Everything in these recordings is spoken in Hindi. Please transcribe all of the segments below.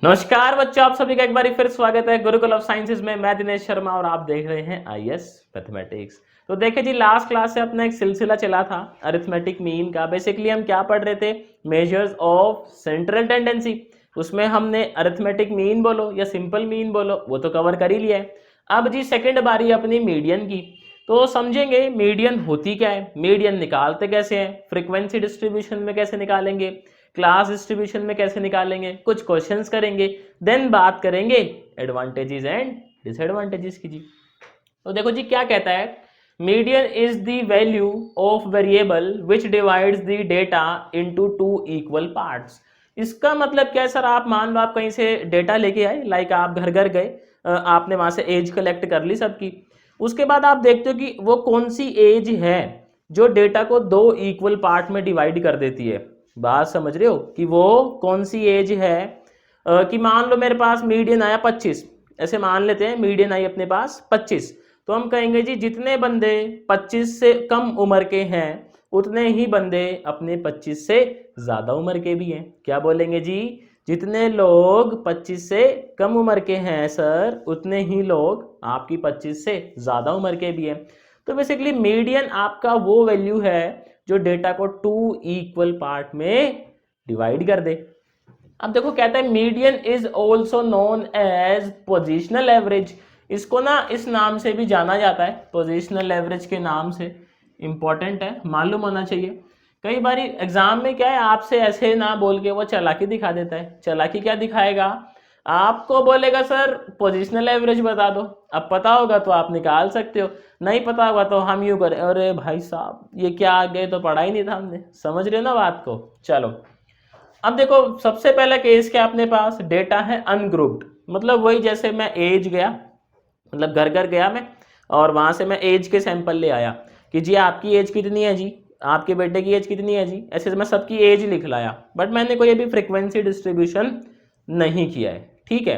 नमस्कार बच्चों, आप सभी का एक बार फिर स्वागत है गुरुकुल ऑफ साइंसेज में। मैं दिनेश शर्मा और आप देख रहे हैं आईएएस मैथमेटिक्स। तो देखिए जी, लास्ट क्लास से अपना एक सिलसिला चला था अरिथमेटिक मीन का। बेसिकली हम क्या पढ़ रहे थे? Measures of central tendency. उसमें हमने अरिथमेटिक मीन बोलो या सिंपल मीन बोलो, वो तो कवर कर ही लिया है। अब जी सेकेंड बारी अपनी मीडियन की। तो समझेंगे मीडियन होती क्या है, मीडियन निकालते कैसे हैं, फ्रीक्वेंसी डिस्ट्रीब्यूशन में कैसे निकालेंगे, क्लास डिस्ट्रीब्यूशन में कैसे निकालेंगे, कुछ क्वेश्चंस करेंगे, देन बात करेंगे एडवांटेजेस एंड डिसएडवांटेजेस की जी। तो देखो जी क्या कहता है, median is the value of variable which divides the data into two equal parts. इसका मतलब क्या है सर? आप मान लो आप कहीं से डेटा लेके आए, लाइक आप घर घर गए, आपने वहां से एज कलेक्ट कर ली सबकी। उसके बाद आप देखते हो कि वो कौन सी एज है जो डेटा को दो इक्वल पार्ट में डिवाइड कर देती है। बात समझ रहे हो कि वो कौन सी एज है? कि मान लो मेरे पास मीडियन आया 25, ऐसे मान लेते हैं मीडियन आई अपने पास 25। तो हम कहेंगे जी जितने बंदे 25 से कम उम्र के हैं उतने ही बंदे अपने 25 से ज़्यादा उम्र के भी हैं। क्या बोलेंगे जी? जितने लोग 25 से कम उम्र के हैं सर, उतने ही लोग आपकी 25 से ज़्यादा उम्र के भी हैं। तो बेसिकली मीडियन आपका वो वैल्यू है जो डेटा को टू इक्वल पार्ट में डिवाइड कर दे। अब देखो कहता है median is also known as positional average. इसको ना इस नाम से भी जाना जाता है, पोजिशनल एवरेज के नाम से। इंपॉर्टेंट है, मालूम होना चाहिए। कई बार एग्जाम में क्या है, आपसे ऐसे ना बोल के वो चालाकी दिखा देता है। चालाकी क्या दिखाएगा? आपको बोलेगा सर पोजिशनल एवरेज बता दो। अब पता होगा तो आप निकाल सकते हो, नहीं पता होगा तो हम यूं करें, अरे भाई साहब ये क्या आ गए, तो पढ़ा ही नहीं था हमने। समझ रहे हो ना बात को? चलो अब देखो, सबसे पहला केस क्या अपने पास डेटा है अनग्रुप्ड। मतलब वही जैसे मैं एज गया, मतलब घर घर गया मैं, और वहां से मैं एज के सैंपल ले आया कि जी आपकी एज कितनी है जी, आपके बेटे की एज कितनी है जी, ऐसे मैं सबकी एज लिख लाया। बट मैंने कोई अभी फ्रीक्वेंसी डिस्ट्रीब्यूशन नहीं किया है, ठीक है।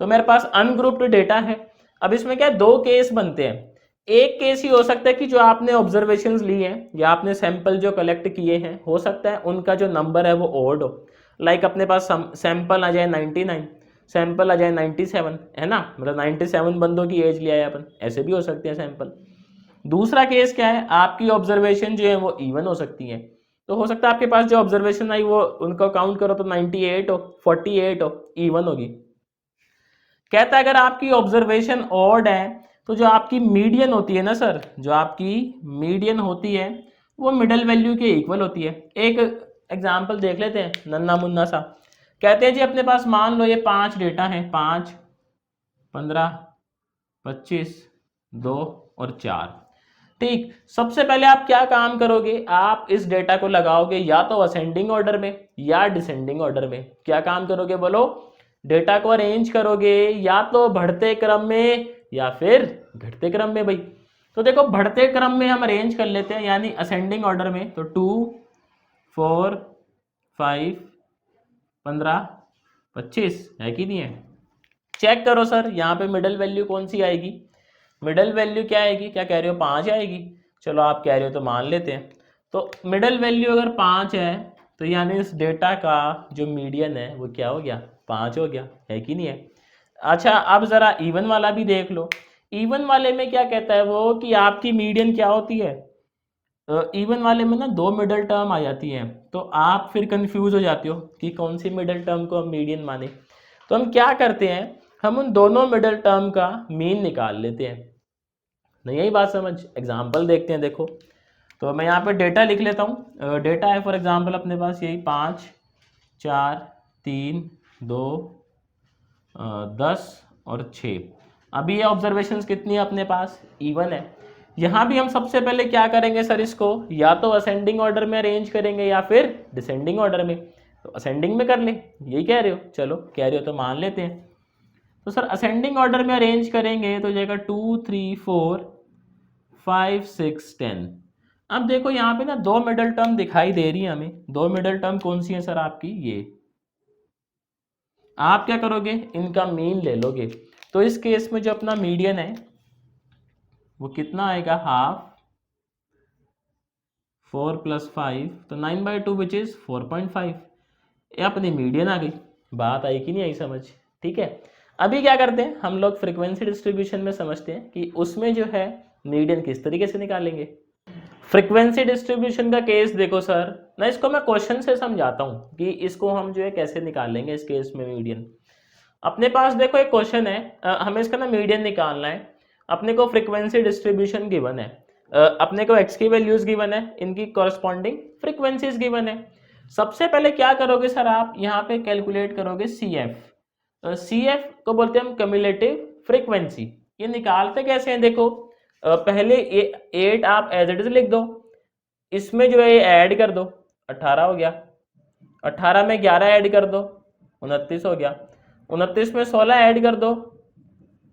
तो मेरे पास अनग्रुप्ड डेटा है। अब इसमें क्या दो केस बनते हैं। एक केस ही हो सकता है कि जो आपने ऑब्जर्वेशंस ली हैं या आपने सैंपल जो कलेक्ट किए हैं, हो सकता है उनका जो नंबर है वो ओड हो। लाइक अपने पास सैंपल आ जाए 99, सैंपल आ जाए 97, है ना, मतलब 97 बंदों की एज ले आए अपन, ऐसे भी हो सकते हैं सैंपल। दूसरा केस क्या है, आपकी ऑब्जर्वेशन जो है वो इवन हो सकती है। तो हो सकता है आपके पास जो ऑब्जर्वेशन आई वो उनका काउंट करो तो 98 हो, 48 हो, इवन होगी। कहता है अगर आपकी ऑब्जर्वेशन ऑड है तो जो आपकी मीडियन होती है ना सर, जो आपकी मीडियन होती है वो मिडल वैल्यू के इक्वल होती है। एक एग्जांपल देख लेते हैं नन्ना मुन्ना सा। कहते हैं जी अपने पास मान लो ये 5 डेटा है, 5, 15, 25, 2 और 4। ठीक, सबसे पहले आप क्या काम करोगे, आप इस डेटा को लगाओगे या तो असेंडिंग ऑर्डर में या डिसेंडिंग ऑर्डर में। क्या काम करोगे बोलो? डेटा को अरेंज करोगे या तो बढ़ते क्रम में या फिर घटते क्रम में भाई। तो देखो बढ़ते क्रम में हम अरेंज कर लेते हैं, यानी असेंडिंग ऑर्डर में। तो 2, 4, 5, 15, 25 है कि नहीं है? चेक करो सर यहाँ पे मिडल वैल्यू कौन सी आएगी। मिडल वैल्यू क्या आएगी? क्या कह रहे हो? 5 आएगी। चलो आप कह रहे हो तो मान लेते हैं। तो मिडल वैल्यू अगर 5 है तो यानी इस डेटा का जो मीडियन है वो क्या हो गया? 5 हो गया, है कि नहीं है? अच्छा अब जरा इवन वाला भी देख लो। इवन वाले में क्या कहता है वो कि आपकी मीडियन क्या होती है? इवन वाले में ना दो मिडल टर्म आ जाती हैं, तो आप फिर कंफ्यूज हो जाते हो कि कौन सी मिडल टर्म को हम मीडियन माने। तो हम क्या करते हैं, हम उन दोनों मिडल टर्म का मीन निकाल लेते हैं। नहीं यही बात समझ? एग्जाम्पल देखते हैं, देखो। तो मैं यहाँ पे डेटा लिख लेता हूँ। डेटा है फॉर एग्जाम्पल अपने पास यही 5, 4, 3, 2, 10 और 6। अभी ये ऑब्जर्वेशंस कितनी है अपने पास? इवन है। यहाँ भी हम सबसे पहले क्या करेंगे सर, इसको या तो असेंडिंग ऑर्डर में अरेंज करेंगे या फिर डिसेंडिंग ऑर्डर में। तो असेंडिंग में कर ले, यही कह रहे हो? चलो कह रहे हो तो मान लेते हैं। तो सर असेंडिंग ऑर्डर में अरेंज करेंगे तो जाएगा 2, 3, 4, 5, 6, 10। अब देखो यहाँ पे ना दो मिडल टर्म दिखाई दे रही है हमें। दो मिडल टर्म कौन सी है सर आपकी? ये। आप क्या करोगे, इनका मीन ले लोगे। तो इस केस में जो अपना मीडियन है वो कितना आएगा? हाफ। 4 + 5 तो 9/2 विच इज 4.5। ये अपनी मीडियन आ गई। बात आई कि नहीं आई समझ? ठीक है, अभी क्या करते हैं हम लोग फ्रीक्वेंसी डिस्ट्रीब्यूशन में समझते हैं कि उसमें जो है मीडियन किस तरीके से निकालेंगे। फ्रीक्वेंसी डिस्ट्रीब्यूशन का केस देखो सर, मैं इसको मैं क्वेश्चन से समझाता हूँ कि इसको हम जो है कैसे निकालेंगे इस केस में मीडियन। अपने पास देखो एक क्वेश्चन है, हमें इसका ना मीडियन निकालना है। अपने को फ्रीक्वेंसी डिस्ट्रीब्यूशन गिवन है, अपने को एक्स की वैल्यूज गिवन है, इनकी कॉरस्पॉन्डिंग फ्रीक्वेंसीज गिवन है। सबसे पहले क्या करोगे सर, आप यहाँ पे कैलकुलेट करोगे सी एफ। सी एफ को बोलते हैं हम कम्युलेटिव फ्रीक्वेंसी। ये निकालते कैसे हैं देखो, पहले ये 8 आप एज इट इज लिख दो, इसमें जो है ये ऐड कर दो, 18 हो गया। 18 में 11 ऐड कर दो, 29 हो गया। 29 में 16 ऐड कर दो,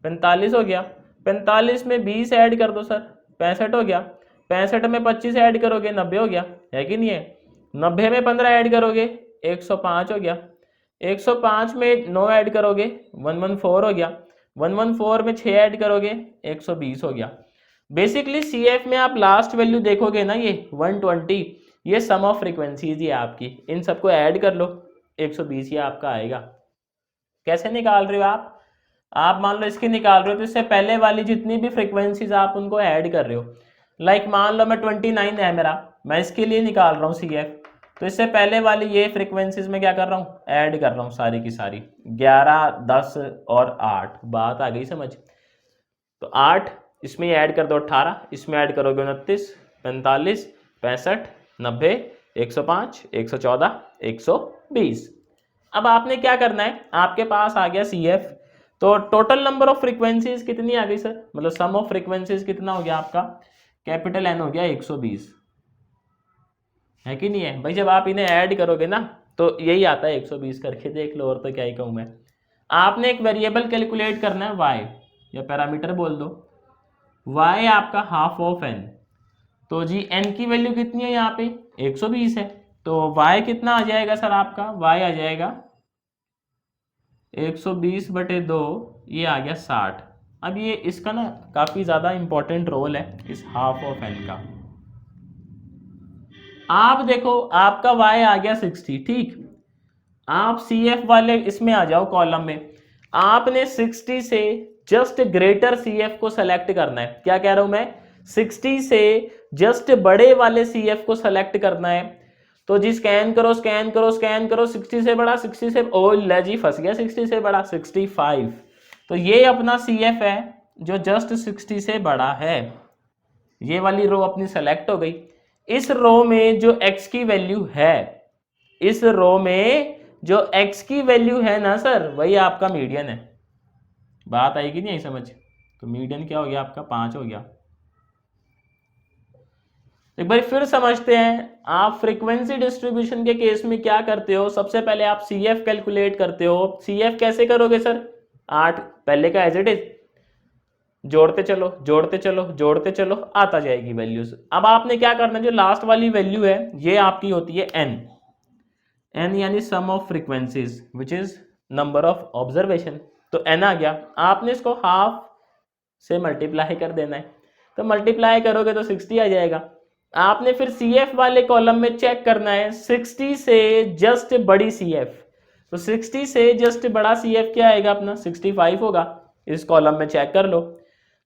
45 हो गया। 45 में 20 ऐड कर दो सर, 65 हो गया। 65 में 25 ऐड करोगे, 90 हो गया, है कि नहीं है। 90 में 15 ऐड करोगे, 105 हो गया। 105 में 9 ऐड करोगे, 114 हो गया। 114 में 6 ऐड करोगे, 120 हो गया। बेसिकली सी एफ में आप लास्ट वैल्यू देखोगे ना, ये 120, ये सम ऑफ फ्रीक्वेंसीज ही आपकी, इन सबको ऐड कर लो, 120 ये आपका आएगा। कैसे निकाल रहे हो आप मान लो इसकी निकाल रहे हो तो इससे पहले वाली जितनी भी फ्रीक्वेंसीज आप उनको ऐड कर रहे हो। लाइक मान लो मैं 29 है मेरा, मैं इसके लिए निकाल रहा हूँ सी एफ, तो इससे पहले वाली ये फ्रीक्वेंसीज में क्या कर रहा हूँ, ऐड कर रहा हूँ सारी की सारी, 11, 10 और 8। बात आ गई समझ? तो 8 इसमें ऐड कर दो, 18 इसमें ऐड करोगे, 29, 45, 65, 90, 105, 114, 120। अब आपने क्या करना है, आपके पास आ गया सी एफ, तो टोटल नंबर ऑफ फ्रीक्वेंसीज कितनी आ गई सर, मतलब सम ऑफ फ्रीक्वेंसीज कितना हो गया आपका, कैपिटल एन हो गया 120, है कि नहीं है भाई। जब आप इन्हें ऐड करोगे ना तो यही आता है 120, करके देख लो, और तो क्या ही कहूँ मैं। आपने एक वेरिएबल कैलकुलेट करना है वाई, या पैरामीटर बोल दो, वाई आपका हाफ ऑफ एन। तो जी एन की वैल्यू कितनी है यहाँ पे, 120 है, तो वाई कितना आ जाएगा सर आपका, वाई आ जाएगा 120/2, ये आ गया 60। अब ये इसका ना काफ़ी ज़्यादा इंपॉर्टेंट रोल है इस हाफ ऑफ एन का। आप देखो आपका y आ गया 60, ठीक। आप सी एफ वाले इसमें आ जाओ कॉलम में, आपने 60 से जस्ट ग्रेटर सी एफ को सेलेक्ट करना है। क्या कह रहा हूं मैं, 60 से जस्ट बड़े वाले सी एफ को सेलेक्ट करना है। तो जी स्कैन करो स्कैन करो स्कैन करो, 60 से बड़ा, 60 से, ओ ले जी फंस गया, 60 से बड़ा 65। तो ये अपना सी एफ है जो जस्ट 60 से बड़ा है। ये वाली रो अपनी सेलेक्ट हो गई। इस रो में जो x की वैल्यू है, इस रो में जो x की वैल्यू है ना सर, वही आपका मीडियन है। बात आएगी नहीं आई समझ? तो मीडियन क्या हो गया आपका, 5 हो गया। एक बार फिर समझते हैं, आप फ्रीक्वेंसी डिस्ट्रीब्यूशन के केस में क्या करते हो, सबसे पहले आप सी एफ कैलकुलेट करते हो। सी एफ कैसे करोगे सर, 8 पहले का एज इट इज, जोड़ते चलो जोड़ते चलो जोड़ते चलो, आता जाएगी वैल्यूज। अब आपने क्या करना है, जो लास्ट वाली वैल्यू है ये आपकी होती है n, n यानी sum of frequencies which is number of observation. तो n आ गया, आपने इसको हाफ से मल्टीप्लाई कर देना है, तो मल्टीप्लाई करोगे तो 60 आ जाएगा। आपने फिर सी एफ वाले कॉलम में चेक करना है 60 से जस्ट बड़ी सी एफ, तो 60 से जस्ट बड़ा सी एफ क्या आएगा अपना, 65 होगा। इस कॉलम में चेक कर लो,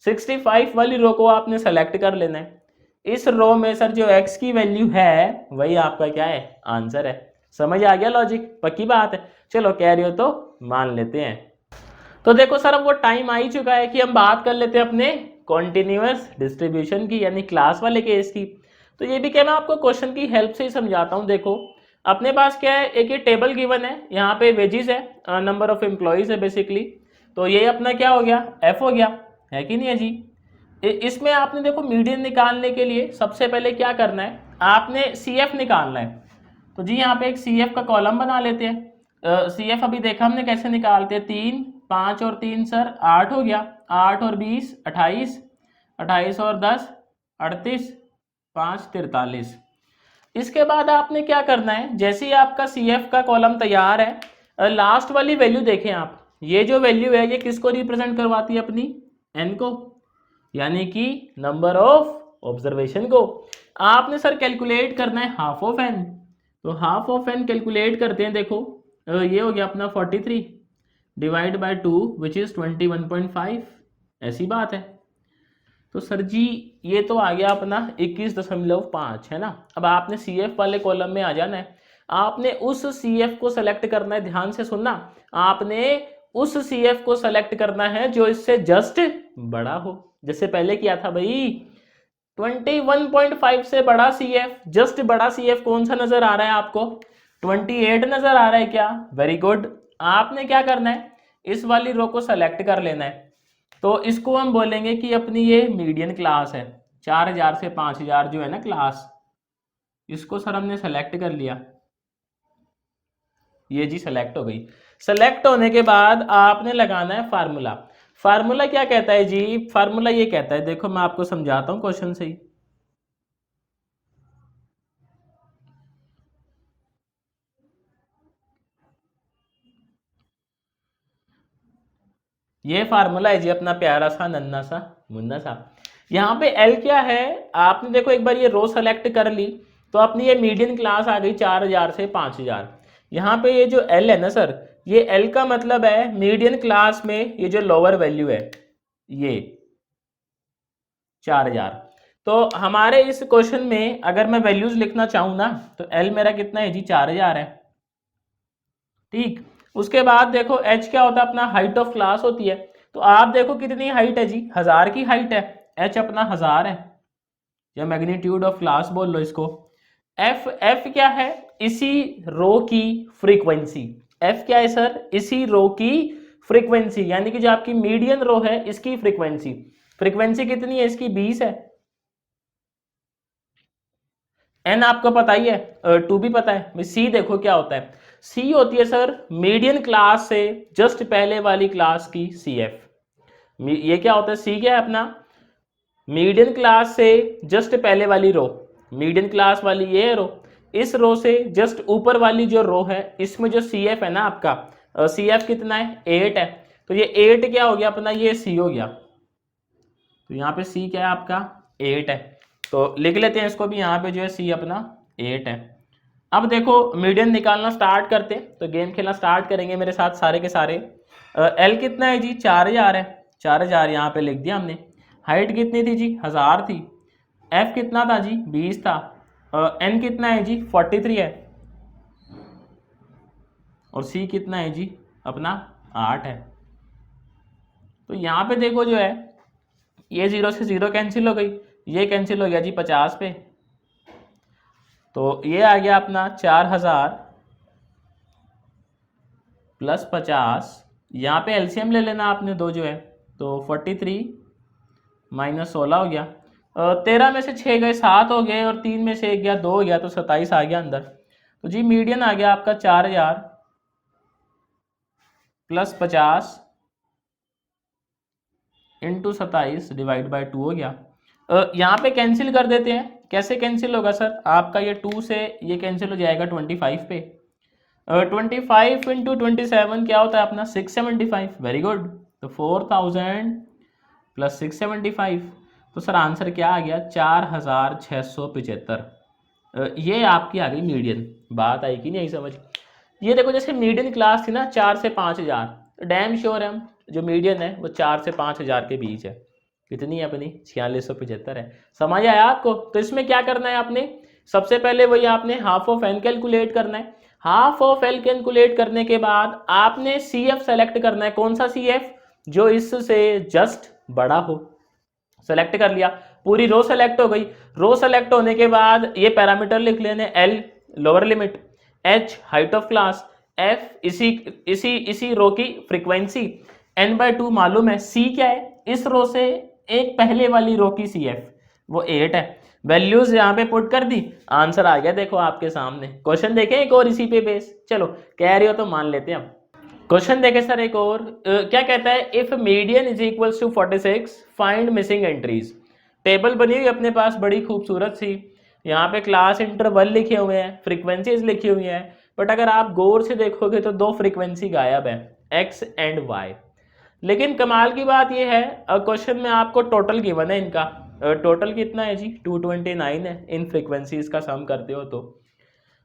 65 वाली रो को आपने सेलेक्ट कर लेना है। इस रो में सर जो x की वैल्यू है वही आपका क्या है, आंसर है। समझ आ गया लॉजिक, पक्की बात है। चलो कह रही हो तो मान लेते हैं। तो देखो सर अब वो टाइम आ ही चुका है कि हम बात कर लेते हैं अपने कॉन्टिन्यूअस डिस्ट्रीब्यूशन की, यानी क्लास वाले केस की। तो ये भी क्या मैं आपको क्वेश्चन की हेल्प से ही समझाता हूँ। देखो अपने पास क्या है, एक ये टेबल गिवन है, यहाँ पे वेजेस है, नंबर ऑफ एम्प्लॉइज है बेसिकली। तो ये अपना क्या हो गया, एफ हो गया, है कि नहीं है जी। इसमें आपने देखो मीडियन निकालने के लिए सबसे पहले क्या करना है, आपने सी एफ निकालना है। तो जी यहाँ पे एक सी एफ का कॉलम बना लेते हैं। सी एफ अभी देखा हमने कैसे निकालते हैं, 3, 5 और 3 सर 8 हो गया, 8 और 20 28, 28 और 10 38, 5 43। इसके बाद आपने क्या करना है, जैसे ही आपका सी एफ का कॉलम तैयार है, लास्ट वाली वैल्यू देखें आप, ये जो वैल्यू है ये किसको रिप्रेजेंट करवाती है, अपनी n को, यानी कि नंबर ऑफ ऑब्जर्वेशन को। आपने सर कैलकुलेट करना है हाफ ऑफ n, तो हाफ ऑफ n कैलकुलेट करते हैं। देखो ये हो गया अपना 43 डिवाइड बाय 2 विच इज़ 21.5, ऐसी बात है। तो सर जी ये तो आ गया अपना 21.5 है ना। अब आपने सी एफ वाले कॉलम में आ जाना है, आपने उस सी एफ को सेलेक्ट करना है, ध्यान से सुनना, आपने उस सी एफ को सेलेक्ट करना है जो इससे जस्ट बड़ा हो। जैसे पहले किया था भाई, 21.5 से बड़ा सी एफ, जस्ट बड़ा सी एफ कौन सा नजर आ रहा है आपको? 28 नजर आ रहा है क्या? Very good. आपने क्या करना है, इस वाली रो को सेलेक्ट कर लेना है। तो इसको हम बोलेंगे कि अपनी ये मीडियन क्लास है, 4000 से 5000 जो है ना क्लास, इसको सर हमने सेलेक्ट कर लिया। ये जी सेलेक्ट हो गई। सेलेक्ट होने के बाद आपने लगाना है फार्मूला। फार्मूला क्या कहता है जी? फार्मूला ये कहता है, देखो मैं आपको समझाता हूं क्वेश्चन से ही। ये फार्मूला है जी अपना प्यारा सा नन्ना सा मुन्ना सा। यहाँ पे एल क्या है, आपने देखो एक बार ये रो सेलेक्ट कर ली तो अपनी ये मीडियन क्लास आ गई 4000 से 5000। यहाँ पे ये जो एल है ना सर, ये एल का मतलब है मीडियन क्लास में ये जो लोअर वैल्यू है ये 4000। तो हमारे इस क्वेश्चन में अगर मैं वैल्यूज लिखना चाहूँ ना तो एल मेरा कितना है जी? 4000 है। ठीक, उसके बाद देखो एच क्या होता है अपना? हाइट ऑफ क्लास होती है। तो आप देखो कितनी हाइट है जी? 1000 की हाइट है, एच अपना 1000 है, या मैग्नीट्यूड ऑफ क्लास बोल लो इसको। एफ, एफ क्या है? इसी रो की फ्रीक्वेंसी। एफ क्या है सर? इसी रो की फ्रीक्वेंसी, यानी कि जो आपकी मीडियन रो है इसकी फ्रीक्वेंसी। फ्रीक्वेंसी कितनी है इसकी? 20 है। एन आपको पता ही है, टू भी पता है। सी देखो क्या होता है, सी होती है सर मीडियन क्लास से जस्ट पहले वाली क्लास की सी एफ। ये क्या होता है? सी क्या है अपना? मीडियन क्लास से जस्ट पहले वाली रो, मीडियन क्लास वाली ये रो, इस रो से जस्ट ऊपर वाली जो रो है इसमें जो सी एफ है ना आपका, सी एफ कितना है? 8 है। तो ये 8 क्या हो गया अपना? ये सी हो गया। तो यहाँ पे सी क्या है आपका? 8 है। तो लिख लेते हैं इसको भी, यहाँ पे जो है सी अपना 8 है। अब देखो मीडियन निकालना स्टार्ट करते हैं, तो गेम खेलना स्टार्ट करेंगे मेरे साथ सारे के सारे। एल कितना है जी? 4000 है, 4000 यहाँ पे लिख दिया हमने। हाइट कितनी थी जी? 1000 थी। एफ कितना था जी? 20 था। एन कितना है जी? 43 है। और सी कितना है जी? अपना 8 है। तो यहाँ पे देखो जो है ये 0 से 0 कैंसिल हो गई, ये कैंसिल हो गया जी 50 पे। तो ये आ गया अपना 4000 प्लस 50। यहाँ पे एलसीएम ले लेना आपने दो जो है, तो 43 माइनस 16 हो गया। 13 में से 6 गए 7 हो गए, और 3 में से 1 गया 2 हो गया, तो 27 आ गया अंदर। तो जी मीडियन आ गया आपका 4000 प्लस 50 इंटू 27 डिवाइड बाई 2 हो गया। यहाँ पे कैंसिल कर देते हैं। कैसे कैंसिल होगा सर? आपका ये 2 से ये कैंसिल हो जाएगा 25 पे। 25 इंटू 27 क्या होता है अपना? 675। Very good. तो 4000 प्लस 675, तो सर आंसर क्या आ गया? 4675। ये आपकी आ गई मीडियन। बात आई कि नहीं आई समझ? ये देखो जैसे मीडियन क्लास थी ना 4 से 5000, डैम श्योर है हम जो मीडियन है वो 4 से 5000 के बीच है। कितनी है अपनी? 4675 है। समझ आया आपको? तो इसमें क्या करना है आपने? सबसे पहले वही आपने हाफ ऑफ एन कैलकुलेट करना है। हाफ ऑफ एल कैलकुलेट करने के बाद आपने सी एफ सेलेक्ट करना है। कौन सा सी एफ? जो इससे जस्ट बड़ा हो। सेलेक्ट कर लिया, पूरी रो सेलेक्ट हो गई। रो सेलेक्ट होने के बाद ये पैरामीटर लिख लेने, L lower limit, H height of class, F इसी इसी इसी रो की फ्रीक्वेंसी, एन बाय 2 मालूम है, सी क्या है? इस रो से एक पहले वाली रो की सी एफ वो 8 है। वैल्यूज यहाँ पे पुट कर दी, आंसर आ गया देखो आपके सामने। क्वेश्चन देखें एक और इसी पे बेस, चलो कह रही हो तो मान लेते हैं हम। क्वेश्चन देखें सर एक और, क्या कहता है? If median is equals to 46 find missing entries. Table बनी हुई अपने पास बड़ी खूबसूरत सी, यहाँ पे क्लास इंटरवल लिखे हुए हैं, फ्रीक्वेंसीज लिखी हुई हैं, बट अगर आप गौर से देखोगे तो दो फ्रीक्वेंसी गायब है, एक्स एंड वाई। लेकिन कमाल की बात यह है क्वेश्चन में आपको टोटल गिवन है इनका। टोटल कितना है जी? 229 है इन फ्रीक्वेंसीज का सम करते हो तो।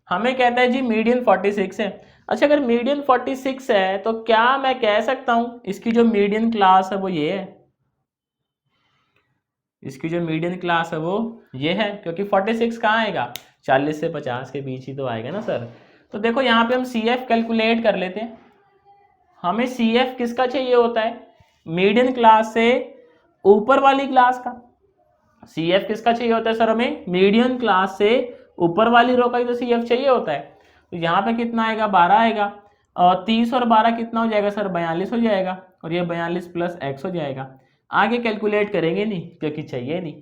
हमें कहता है जी मीडियन 46 है। अच्छा, अगर मीडियन 46 है तो क्या मैं कह सकता हूं इसकी जो मीडियन क्लास है वो ये है, इसकी जो मीडियन क्लास है वो ये है, क्योंकि 46 कहाँ आएगा, 40 से 50 के बीच ही तो आएगा ना सर। तो देखो यहाँ पे हम CF कैलकुलेट कर लेते हैं। हमें CF किसका चाहिए होता है, मीडियन क्लास से ऊपर वाली क्लास का। CF किसका चाहिए होता है सर, हमें मीडियन क्लास से ऊपर वाली रो का ही तो CF चाहिए होता है। तो यहाँ पे कितना आएगा, 12 आएगा, और 30 और 12 कितना हो जाएगा सर, 42 हो जाएगा, और ये 42 प्लस x हो जाएगा। आगे कैलकुलेट करेंगे नहीं क्योंकि चाहिए नहीं।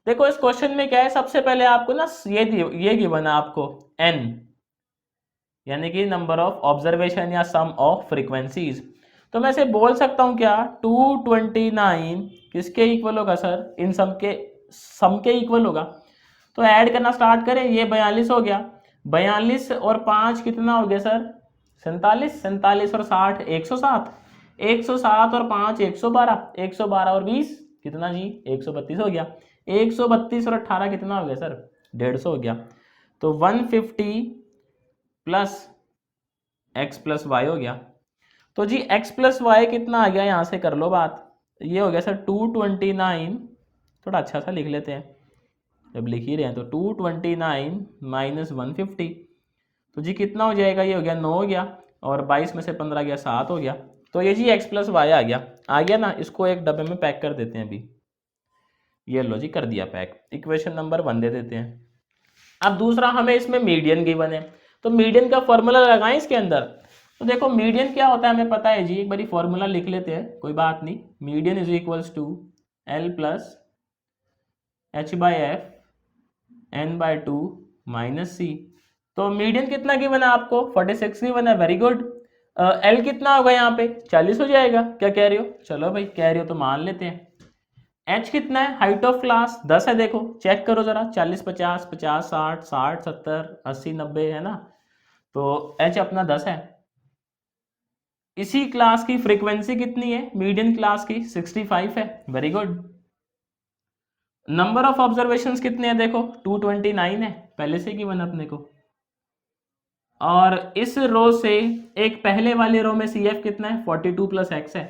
देखो इस क्वेश्चन में क्या है, सबसे पहले आपको ना ये गिवन है आपको n, यानी कि नंबर ऑफ ऑब्जर्वेशन या सम ऑफ फ्रीक्वेंसीज। तो मैं इसे बोल सकता हूँ क्या, 229 किसके इक्वल होगा सर, इन सम के इक्वल होगा। तो ऐड करना स्टार्ट करें, ये 42 हो गया, 42 और 5 कितना हो गया सर, 47, 47 और 60 107, 107 और 5 112, 112 और 20 कितना जी 132 हो गया, 132 और 18 कितना हो गया सर, 150 हो गया। तो 150 प्लस x प्लस वाई हो गया। तो जी x प्लस वाई कितना आ गया, यहाँ से कर लो बात, ये हो गया सर 229, थोड़ा अच्छा सा लिख लेते हैं जब लिख ही रहे हैं, तो 229 माइनस 150, तो जी कितना हो जाएगा, ये हो गया 9 हो गया, और 22 में से 15 गया 7 हो गया। तो ये जी x प्लस वाई आ गया ना, इसको एक डब्बे में पैक कर देते हैं अभी, ये लो जी कर दिया पैक, इक्वेशन नंबर 1 दे देते हैं। अब दूसरा हमें इसमें मीडियन गिवन है, तो मीडियन का फॉर्मूला लगाएं इसके अंदर। तो देखो मीडियन क्या होता है हमें पता है जी, एक बारी फॉर्मूला लिख लेते हैं, कोई बात नहीं। Median is equals to L plus H by F N/2 minus C। तो मीडियन कितना गिवन है आपको, 46 गिवन है, वेरी गुड। L कितना होगा यहाँ पे, 40 हो जाएगा, क्या कह रहे हो, चलो भाई कह रहे हो तो मान लेते हैं। H कितना है, हाइट ऑफ क्लास 10 है, देखो चेक करो जरा, 40 50 50 60 60 70 80 90 है ना, तो H अपना 10 है। इसी क्लास की फ्रीक्वेंसी कितनी है, मीडियन क्लास की 65 है, very good. Number of observations कितने हैं, देखो 229 है, पहले से गिवन अपने को। और इस रो से एक पहले वाले रो में CF कितना है, 42 प्लस x है।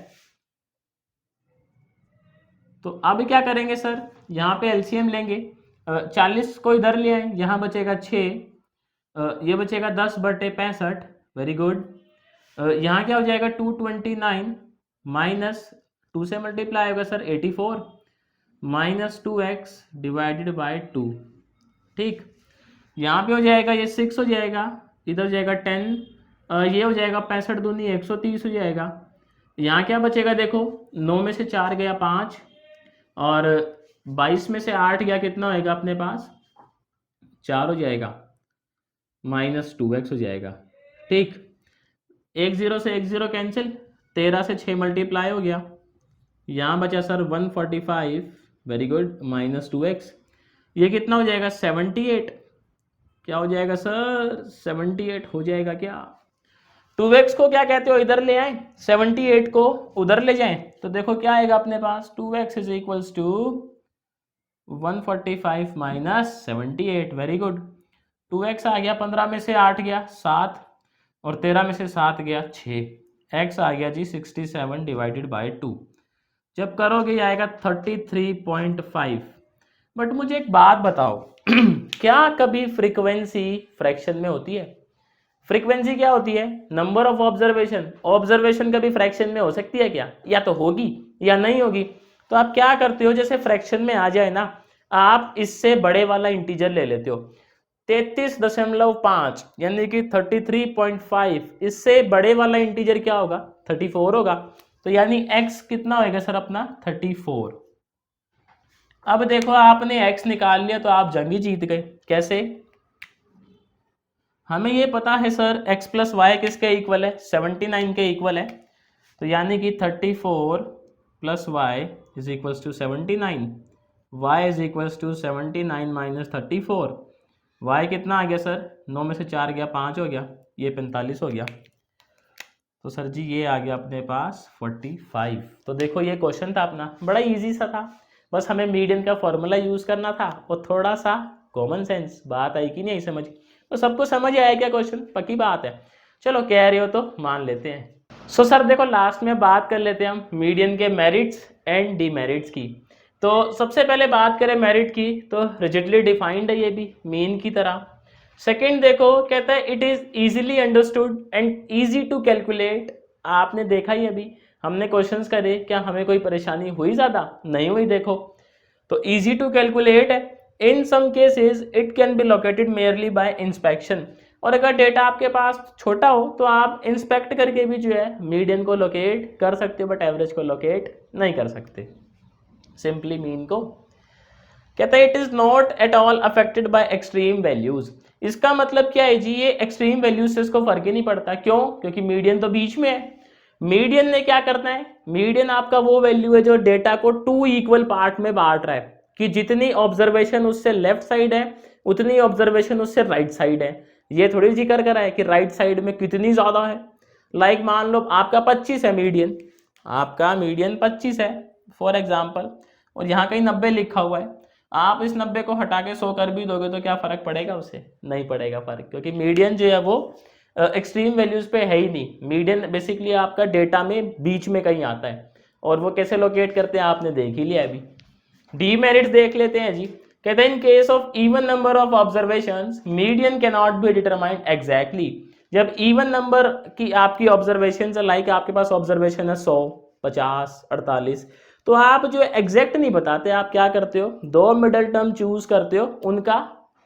तो अब क्या करेंगे सर, यहाँ पे LCM लेंगे, 40 को इधर ले आए, यहाँ बचेगा 6, ये बचेगा 10/65, वेरी गुड। यहाँ क्या हो जाएगा 229 माइनस 2 से मल्टीप्लाई होगा sir 84 minus 2x divided by 2, ठीक। यहाँ पे हो जाएगा ये 6 हो जाएगा, इधर हो जाएगा 10, ये हो जाएगा 65 दूनी 130 हो जाएगा। यहाँ क्या बचेगा देखो, 9 में से 4 गया 5, और 22 में से 8 गया, कितना होएगा अपने पास 4 हो जाएगा, माइनस 2x हो जाएगा, ठीक। 1 0 से 1 0 कैंसिल, 13 से 6 मल्टीप्लाई हो गया, यहाँ बचा sir 145, very good, minus 2x, ये कितना हो जाएगा 78, क्या हो जाएगा सर 78 हो जाएगा क्या। 2x को क्या कहते हो, इधर ले आए, 78 को उधर ले जाएं, तो देखो क्या आएगा अपने पास, 2x is equals to 145 minus 78, very good. 2x आ गया, 15 में से 8 गया 7, और 13 में से 7 गया 6, x आ गया जी 67 डिवाइडेड बाय 2, जब करोगे आएगा 33.5। बट मुझे एक बात बताओ क्या कभी फ्रीक्वेंसी फ्रैक्शन में होती है, फ्रीक्वेंसी क्या होती है, नंबर ऑफ ऑब्जर्वेशन, ऑब्जर्वेशन कभी फ्रैक्शन में हो सकती है क्या, या तो होगी या नहीं होगी। तो आप क्या करते हो, जैसे फ्रैक्शन में आ जाए ना, आप इससे बड़े वाला इंटीजर ले लेते हो, 33.5 यानी कि 33.5, इससे बड़े वाला इंटीजर क्या होगा 34 होगा, तो यानी x कितना होएगा सर अपना 34। अब देखो आपने x निकाल लिया तो आप जंग ही जीत गए, कैसे, हमें ये पता है सर x प्लस वाई किसके इक्वल है, 79 के इक्वल है, तो यानी कि 34 plus Y is equals to 79, y is equals to 79 minus 34, y कितना आ गया सर, 9 में से 4 गया 5 हो गया, ये 45 हो गया, तो सर जी ये आ गया अपने पास 45। तो देखो ये क्वेश्चन था अपना, बड़ा इजी सा था, बस हमें मीडियन का फॉर्मूला यूज़ करना था और थोड़ा सा कॉमन सेंस, बात आई कि नहीं समझ। तो सबको समझ आया क्या क्वेश्चन? पक्की बात है। चलो कह रहे हो तो मान लेते हैं। सो सर देखो लास्ट में बात कर लेते हैं हम मीडियन के मेरिट्स एंड डीमेरिट्स की। तो सबसे पहले बात करें मेरिट की, तो रिजिडली डिफाइंड है ये भी मीन की तरह। सेकंड देखो कहता है it is easily understood and easy to calculate. आपने देखा ही अभी हमने क्वेश्चंस करे, क्या हमें कोई परेशानी हुई? ज़्यादा नहीं हुई। देखो तो इजी टू कैलकुलेट है। In some cases it can be located merely by inspection. और अगर डेटा आपके पास छोटा हो तो आप इंस्पेक्ट करके भी जो है मीडियन को लोकेट कर सकते हो, बट एवरेज को लोकेट नहीं कर सकते। सिंपली मीन को कहता है it is not at all affected by extreme values. इसका मतलब क्या है जी? ये एक्सट्रीम वैल्यूज से इसको फर्क ही नहीं पड़ता। क्यों? क्योंकि मीडियन तो बीच में है। मीडियन ने क्या करना है? मीडियन आपका वो वैल्यू है जो डेटा को 2 इक्वल पार्ट में बांट रहा है, कि जितनी ऑब्जर्वेशन उससे लेफ्ट साइड है उतनी ऑब्जर्वेशन उससे राइट साइड है। ये थोड़ी जिक्र करा है कि राइट साइड में कितनी ज्यादा है। लाइक मान लो आपका 25 है मीडियन, आपका मीडियन 25 है फॉर एग्जाम्पल, और यहाँ कहीं 90 लिखा हुआ है। आप इस 90 को हटा के 100 कर भी दोगे तो क्या फर्क पड़ेगा? उसे नहीं पड़ेगा फर्क, क्योंकि मीडियन जो है वो एक्सट्रीम वैल्यूज पे है ही नहीं। मीडियन बेसिकली आपका डेटा में बीच में कहीं आता है, और वो कैसे लोकेट करते हैं आपने देख ही लिया अभी। डीमेरिट्स देख लेते हैं जी। कहते हैं in case of even number of observations median can not be determined exactly. जब इवन नंबर की आपकी ऑब्जर्वेशन लाइक आपके पास ऑब्जर्वेशन है 100, 50, 48, तो आप जो एग्जैक्ट नहीं बताते, आप क्या करते हो? 2 मिडल टर्म चूज करते हो, उनका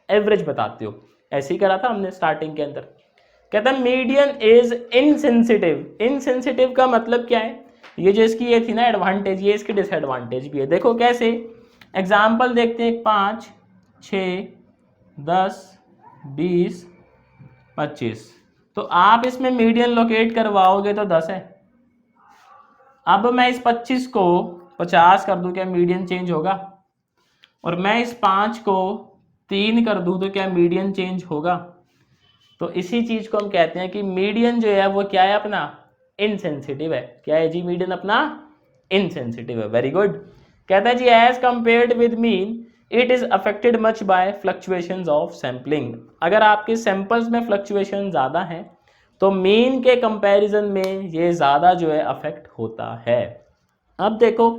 एवरेज बताते हो। ऐसे ही करा था हमने स्टार्टिंग के अंदर। कहता है मीडियन इज इनसेंसिटिव। इनसेंसिटिव का मतलब क्या है? ये जो इसकी ये थी ना एडवांटेज, ये इसकी डिसएडवांटेज भी है। देखो कैसे, एग्जाम्पल देखते हैं। 5, 6, 10, 20, 25, तो आप इसमें मीडियन लोकेट करवाओगे तो 10 है। अब मैं इस 25 को 50 कर दूं, क्या मीडियन चेंज होगा? और मैं इस 5 को 3 कर दूं तो क्या मीडियन चेंज होगा? तो इसी चीज को हम कहते हैं कि मीडियन जो है वो क्या है अपना? इनसेंसिटिव है। क्या है जी? मीडियन अपना इनसेंसिटिव है। Very good. कहता है जी as compared with mean it is affected much by fluctuations of sampling. अगर आपके सैंपल्स में फ्लक्चुएशन ज्यादा है तो मीन के कंपैरिजन में ये ज्यादा जो है अफेक्ट होता है। अब देखो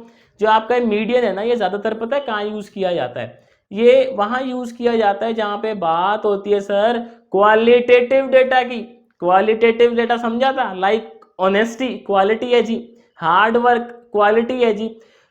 जो आपका मीडियन है ना, ये ज्यादातर पता है कहाँ यूज किया जाता है? ये वहां यूज किया जाता है जहां पे बात होती है सर क्वालिटेटिव डेटा की। क्वालिटेटिव डेटा समझा था? लाइक ऑनेस्टी क्वालिटी है जी, हार्ड वर्क क्वालिटी है जी।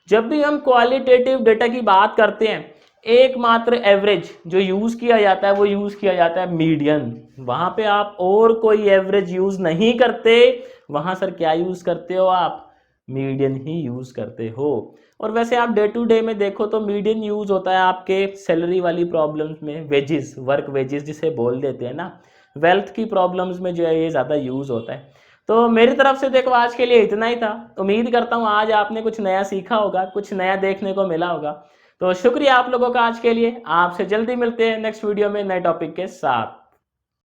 जब भी हम क्वालिटेटिव डेटा की बात करते हैं, एकमात्र एवरेज जो यूज किया जाता है वो यूज किया जाता है मीडियन। वहां पे आप और कोई एवरेज यूज नहीं करते, वहां सर क्या यूज करते हो आप? मीडियन ही यूज करते हो। और वैसे आप डे टू डे में देखो तो मीडियन यूज होता है आपके सैलरी वाली प्रॉब्लम्स में, वेजेस, वर्क वेजेस जिसे बोल देते हैं ना, वेल्थ की प्रॉब्लम्स में जो है ये ज़्यादा यूज होता है। तो मेरी तरफ से देखो आज के लिए इतना ही था। उम्मीद करता हूँ आज आपने कुछ नया सीखा होगा, कुछ नया देखने को मिला होगा। तो शुक्रिया आप लोगों का आज के लिए। आपसे जल्दी मिलते हैं नेक्स्ट वीडियो में नए टॉपिक के साथ।